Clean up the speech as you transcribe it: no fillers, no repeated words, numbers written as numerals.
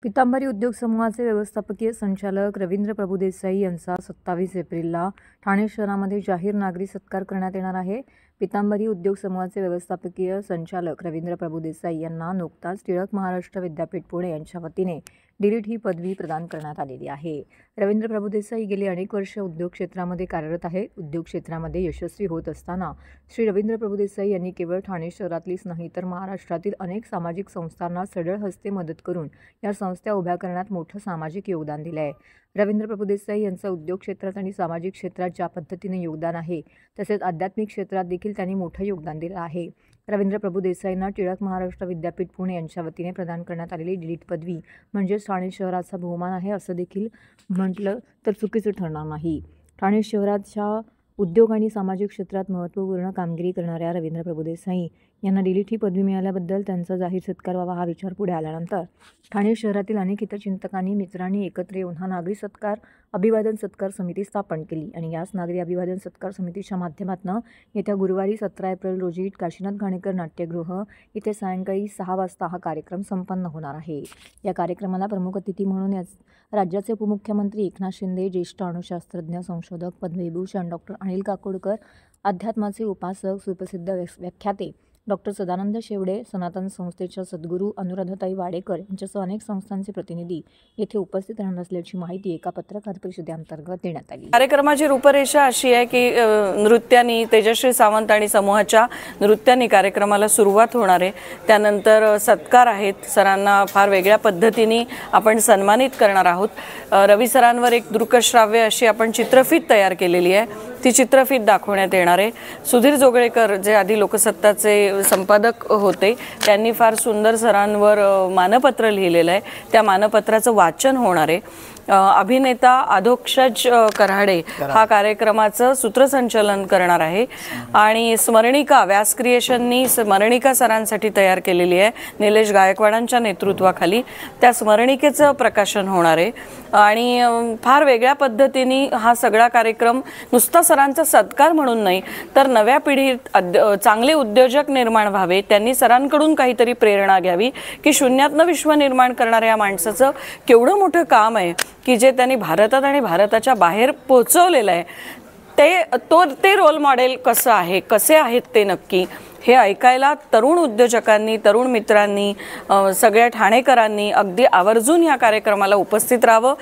पितांबरी उद्योग समूहाचे व्यवस्थापकीय संचालक रवींद्र प्रभुदेसाई यांचा 27 एप्रिलला ठाणे शहरामध्ये जाहीर नागरी सत्कार करण्यात येणार आहे। पितांबरी उद्योग समूहाचे व्यवस्थापकीय संचालक रवींद्र प्रभुदेसाई यांना नुकताच टिळक महाराष्ट्र विद्यापीठ पुणे यांच्या वतीने डीलिट ही पदवी प्रदान करण्यात आलेली आहे। रवींद्र प्रभुदेसाई गेली अनेक वर्ष उद्योग क्षेत्रामध्ये कार्यरत आहेत। उद्योग क्षेत्रामध्ये यशस्वी होत असताना श्री रवींद्र प्रभुदेसाई यांनी केवळ ठाणे शहरातलीच नाही तर महाराष्ट्रातील अनेक सामाजिक संस्थांना सढळ हस्ते मदत करून या संस्था उभ्या करण्यात मोठं सामाजिक योगदान दिलं आहे। रवींद्र प्रभुदेसाई यांचं उद्योग क्षेत्रात आणि सामाजिक क्षेत्रात ज्या पद्धतीने योगदान आहे तसेच आध्यात्मिक क्षेत्रात देखील त्यांनी मोठं योगदान दिलं आहे। रवींद्र प्रभुदेसाईंना टिळक महाराष्ट्र विद्यापीठ पुणे यांच्या वतीने प्रदान करण्यात आलेली डीलिट पदवी म्हणजे ठाणे शहराचा बहुमान आहे असं देखील म्हटलं तर चुकीचं ठरणार नाही। ठाणे शहराच्या उद्योग आणि सामाजिक क्षेत्रात महत्त्वपूर्ण कामगिरी करणाऱ्या रवींद्र प्रभुदेसाई यांना डीलिट ही पदवी मिळाल्याबद्दल त्यांचा जाहीर सत्कार व्हावा हा विचार पुढे आल्यानंतर ठाणे शहरातील अनेक हितचिंतकांनी मित्रांनी एकत्र येऊन हा नागरी सत्कार अभिवादन सत्कार समिती स्थापन केली आणि याच नागरी अभिवादन सत्कार समितीच्या माध्यमातून येत्या गुरुवारी 17 एप्रिल रोजी काशीनाथ घाणेकर नाट्यगृह इथे सायंकाळी 6 वाजता हा कार्यक्रम संपन्न होणार आहे। या कार्यक्रमाला प्रमुख अतिथी म्हणून राज्याचे उपमुख्यमंत्री एकनाथ शिंदे, ज्येष्ठ अणुशास्त्रज्ञ संशोधक पद्मविभूषण डॉक्टर अनिल काकोडकर, अध्यात्माचे उपासक सुप्रसिद्ध व्याख्याते डॉक्टर सदानंद शेवडे, सनातन संस्थेच्या सद्गुरू अनुराधाताई वाडेकर यांच्यासह अनेक संस्थांचे प्रतिनिधी येथे उपस्थित राहणार असल्याची माहिती एका पत्रकार परिषदेअंतर्गत देण्यात आली। कार्यक्रमाची रूपरेषा अशी आहे की नृत्यांनी तेजश्री सावंत आणि समूहाच्या नृत्यांनी कार्यक्रमाला सुरुवात होणार आहे। त्यानंतर सत्कार आहेत, सरांना फार वेगळ्या पद्धतीने आपण सन्मानित करणार आहोत। रवी सरांवर एक दृकश्राव्य अशी आपण चित्रफीत तयार केलेली आहे, ती चित्रफीत दाखवण्यात येणार आहे। सुधीर जोगळेकर जे आधी लोकसत्ताचे संपादक होते त्यांनी फार सुंदर सरांवर मानपत्र लिहिलेलं आहे, त्या मानपत्राचं वाचन होणार आहे। अभिनेता अधोक्षज कराडे हा कार्यक्रमाचं सूत्रसंचालन करणार आहे आणि स्मरणिका व्यास क्रिएशननी स्मरणिका सरांसाठी तयार केलेली आहे निलेश गायकवाडांच्या नेतृत्वाखाली, त्या स्मरणिकेचं प्रकाशन होणार आहे आणि फार वेगळ्या पद्धतीने हा सगळा कार्यक्रम नुसता सरांचा सत्कार म्हणून नाही तर नव्या पिढीत चांगले उद्योजक निर्माण व्हावे, त्यांनी सरांकडून काहीतरी प्रेरणा घ्यावी की शून्यातनं विश्व निर्माण करणाऱ्या या माणसाचं केवढं मोठं काम आहे की जे त्यांनी भारतात आणि भारताच्या बाहेर पोहोचवलेलं आहे, ते रोल मॉडेल कसं आहे, कसे आहेत ते नक्की हे ऐकायला तरुण उद्योजकांनी, तरुण मित्रांनी, सगळ्या ठाणेकरांनी अगदी आवर्जून या कार्यक्रमाला उपस्थित राहावं।